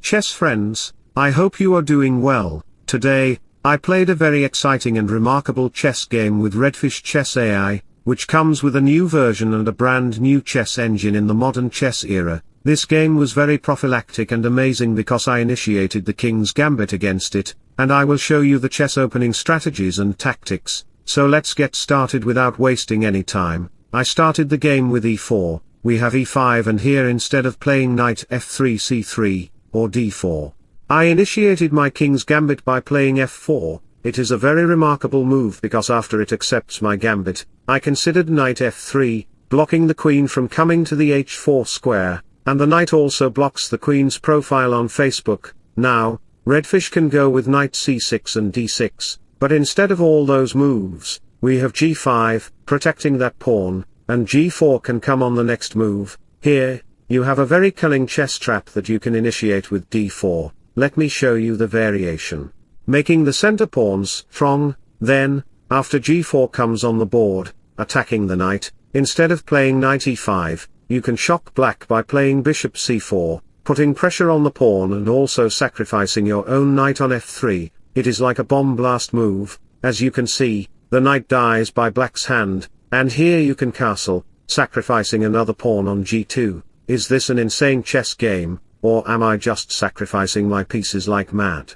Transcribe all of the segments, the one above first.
Chess friends, I hope you are doing well. Today, I played a very exciting and remarkable chess game with Redfish Chess AI, which comes with a new version and a brand new chess engine in the modern chess era. This game was very prophylactic and amazing because I initiated the King's Gambit against it, and I will show you the chess opening strategies and tactics. So let's get started without wasting any time. I started the game with e4, we have e5, and here instead of playing knight f3 c3, or d4, I initiated my King's Gambit by playing f4. It is a very remarkable move because after it accepts my gambit, I considered knight f3, blocking the queen from coming to the h4 square, and the knight also blocks the queen's profile on Facebook. Now, Redfish can go with knight c6 and d6, but instead of all those moves, we have g5, protecting that pawn, and g4 can come on the next move. Here, you have a very cunning chess trap that you can initiate with d4. Let me show you the variation. Making the center pawns strong, then, after g4 comes on the board, attacking the knight, instead of playing knight e5, you can shock black by playing bishop c4, putting pressure on the pawn and also sacrificing your own knight on f3. It is like a bomb blast move. As you can see, the knight dies by black's hand, and here you can castle, sacrificing another pawn on g2. Is this an insane chess game, or am I just sacrificing my pieces like mad?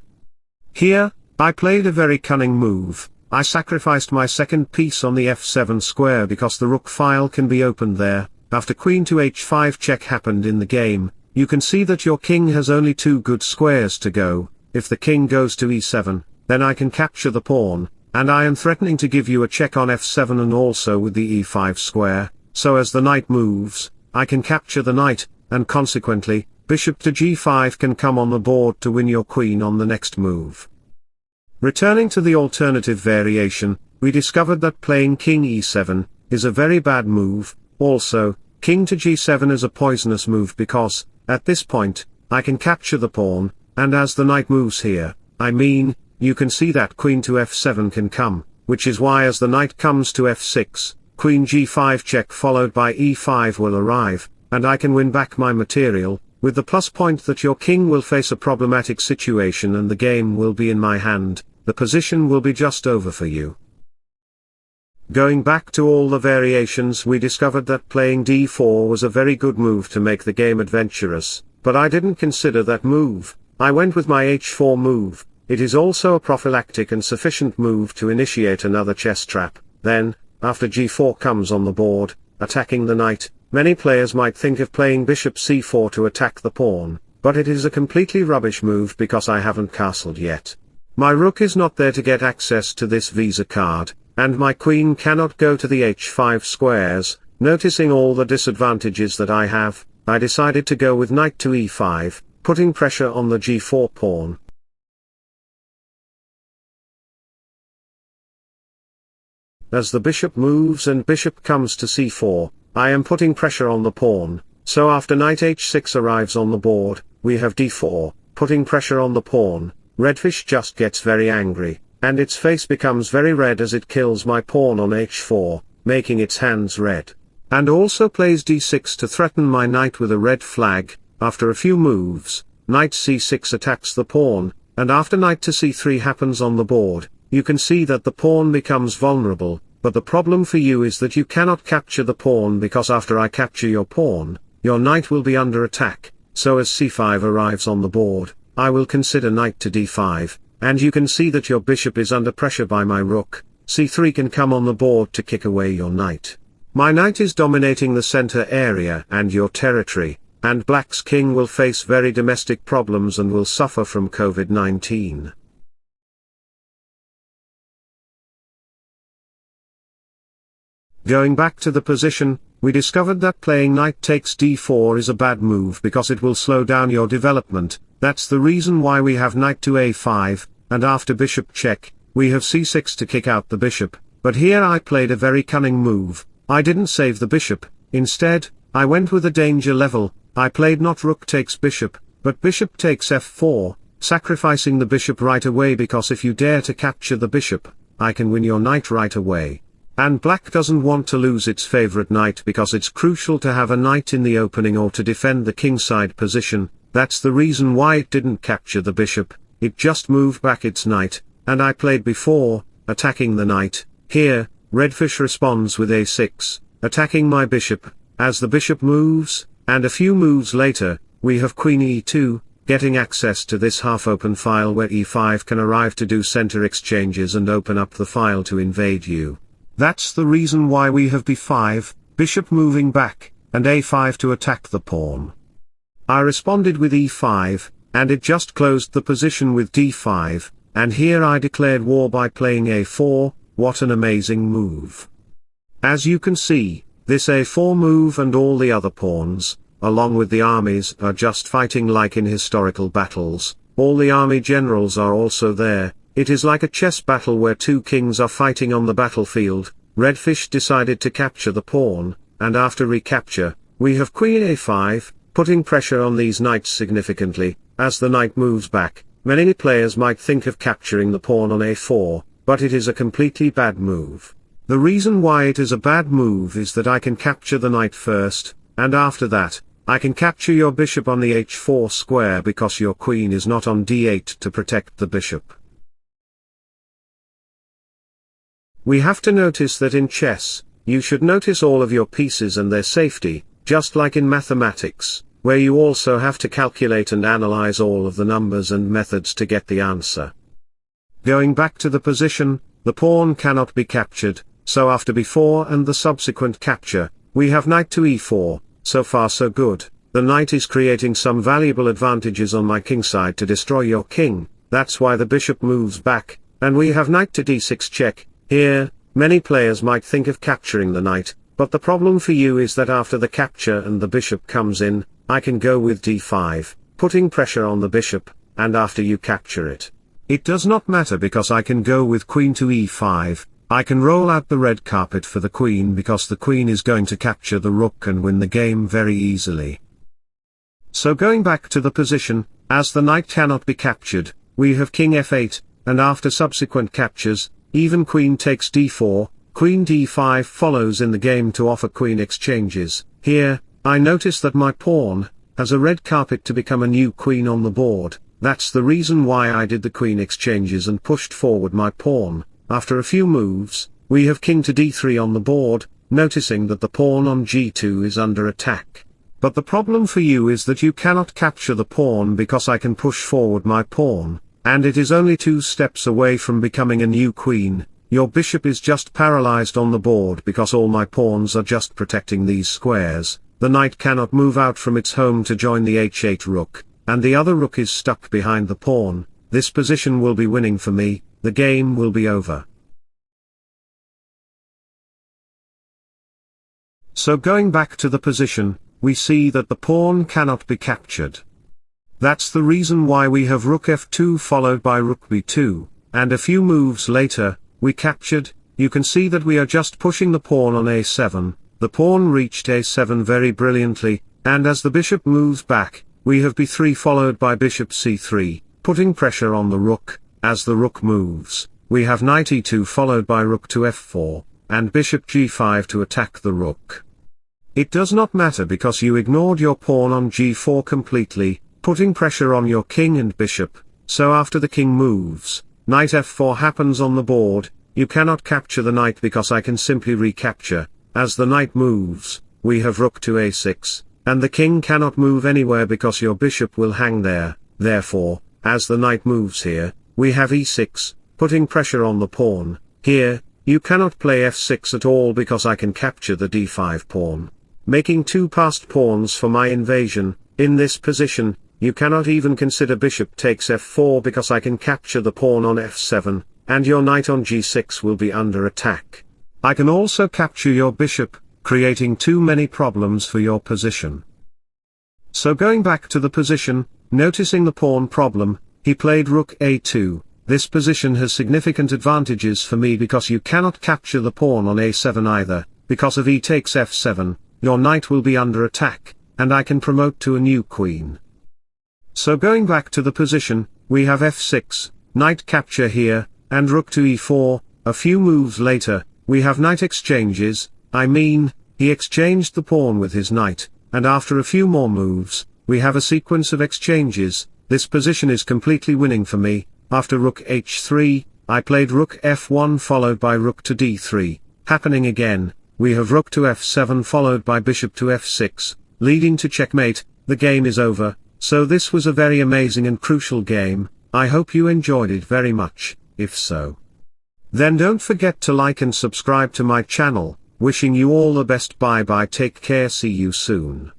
Here, I played a very cunning move. I sacrificed my second piece on the f7 square because the rook file can be opened there. After queen to h5 check happened in the game, you can see that your king has only two good squares to go. If the king goes to e7, then I can capture the pawn, and I am threatening to give you a check on f7 and also with the e5 square, so as the knight moves, I can capture the knight, and consequently, bishop to g5 can come on the board to win your queen on the next move. Returning to the alternative variation, we discovered that playing king e7 is a very bad move. Also, king to g7 is a poisonous move because, at this point, I can capture the pawn, and as the knight moves here, you can see that queen to f7 can come, which is why as the knight comes to f6, queen g5 check followed by e5 will arrive, and I can win back my material, with the plus point that your king will face a problematic situation and the game will be in my hand. The position will be just over for you. Going back to all the variations, we discovered that playing d4 was a very good move to make the game adventurous, but I didn't consider that move. I went with my h4 move. It is also a prophylactic and sufficient move to initiate another chess trap. Then, after g4 comes on the board, attacking the knight, many players might think of playing bishop c4 to attack the pawn, but it is a completely rubbish move because I haven't castled yet. My rook is not there to get access to this visa card, and my queen cannot go to the h5 squares. Noticing all the disadvantages that I have, I decided to go with knight to e5, putting pressure on the g4 pawn. As the bishop moves and bishop comes to c4, I am putting pressure on the pawn, so after knight h6 arrives on the board, we have d4, putting pressure on the pawn. Redfish just gets very angry, and its face becomes very red as it kills my pawn on h4, making its hands red. And also plays d6 to threaten my knight with a red flag. After a few moves, knight c6 attacks the pawn, and after knight to c3 happens on the board, you can see that the pawn becomes vulnerable, but the problem for you is that you cannot capture the pawn because after I capture your pawn, your knight will be under attack, so as c5 arrives on the board, I will consider knight to d5, and you can see that your bishop is under pressure by my rook. c3 can come on the board to kick away your knight. My knight is dominating the center area and your territory, and black's king will face very domestic problems and will suffer from COVID-19. Going back to the position, we discovered that playing knight takes d4 is a bad move because it will slow down your development. That's the reason why we have knight to a5, and after bishop check, we have c6 to kick out the bishop. But here I played a very cunning move. I didn't save the bishop. Instead, I went with a danger level. I played not rook takes bishop, but bishop takes f4, sacrificing the bishop right away because if you dare to capture the bishop, I can win your knight right away. And black doesn't want to lose its favorite knight because it's crucial to have a knight in the opening or to defend the kingside position. that's the reason why it didn't capture the bishop, it just moved back its knight, and I played before, attacking the knight. Here, Redfish responds with a6, attacking my bishop, as the bishop moves, and a few moves later, we have queen e2, getting access to this half-open file where e5 can arrive to do center exchanges and open up the file to invade you. That's the reason why we have b5, bishop moving back, and a5 to attack the pawn. I responded with e5, and it just closed the position with d5, and here I declared war by playing a4, what an amazing move. As you can see, this a4 move and all the other pawns, along with the armies, are just fighting like in historical battles. All the army generals are also there. It is like a chess battle where two kings are fighting on the battlefield. Redfish decided to capture the pawn, and after recapture, we have queen a5, putting pressure on these knights significantly. As the knight moves back, many players might think of capturing the pawn on a4, but it is a completely bad move. The reason why it is a bad move is that I can capture the knight first, and after that, I can capture your bishop on the h4 square because your queen is not on d8 to protect the bishop. We have to notice that in chess, you should notice all of your pieces and their safety, just like in mathematics, where you also have to calculate and analyze all of the numbers and methods to get the answer. Going back to the position, the pawn cannot be captured, so after b4 and the subsequent capture, we have knight to e4, so far so good. The knight is creating some valuable advantages on my kingside to destroy your king, that's why the bishop moves back, and we have knight to d6 check. Here, many players might think of capturing the knight, but the problem for you is that after the capture and the bishop comes in, I can go with d5, putting pressure on the bishop, and after you capture it. It does not matter because I can go with queen to e5, I can roll out the red carpet for the queen because the queen is going to capture the rook and win the game very easily. So going back to the position, as the knight cannot be captured, we have king f8, and after subsequent captures, even queen takes d4, queen d5 follows in the game to offer queen exchanges. Here, I notice that my pawn has a red carpet to become a new queen on the board. That's the reason why I did the queen exchanges and pushed forward my pawn. After a few moves, we have king to d3 on the board, noticing that the pawn on g2 is under attack. But the problem for you is that you cannot capture the pawn because I can push forward my pawn, and it is only 2 steps away from becoming a new queen. Your bishop is just paralyzed on the board because all my pawns are just protecting these squares. The knight cannot move out from its home to join the h8 rook, and the other rook is stuck behind the pawn. This position will be winning for me, the game will be over. So going back to the position, we see that the pawn cannot be captured. That's the reason why we have rook f2 followed by rook b2, and a few moves later, we captured. You can see that we are just pushing the pawn on a7, the pawn reached a7 very brilliantly, and as the bishop moves back, we have b3 followed by bishop c3, putting pressure on the rook. As the rook moves, we have knight e2 followed by rook to f4, and bishop g5 to attack the rook. It does not matter because you ignored your pawn on g4 completely, putting pressure on your king and bishop. So after the king moves, knight f4 happens on the board. You cannot capture the knight because I can simply recapture. As the knight moves, we have rook to a6, and the king cannot move anywhere because your bishop will hang there. Therefore, as the knight moves here, we have e6, putting pressure on the pawn. Here, you cannot play f6 at all because I can capture the d5 pawn, making 2 passed pawns for my invasion. In this position, you cannot even consider bishop takes f4 because I can capture the pawn on f7, and your knight on g6 will be under attack. I can also capture your bishop, creating too many problems for your position. So going back to the position, noticing the pawn problem, he played rook a2. This position has significant advantages for me because you cannot capture the pawn on a7 either. Because of e takes f7, your knight will be under attack, and I can promote to a new queen. So going back to the position, we have f6, knight capture here, and rook to e4. A few moves later, we have knight exchanges. He exchanged the pawn with his knight, and after a few more moves, we have a sequence of exchanges. This position is completely winning for me. After rook h3, I played rook f1 followed by rook to d3, happening again, we have rook to f7 followed by bishop to f6, leading to checkmate. The game is over, so this was a very amazing and crucial game. I hope you enjoyed it very much. If so, then don't forget to like and subscribe to my channel. Wishing you all the best. Bye bye, take care, see you soon.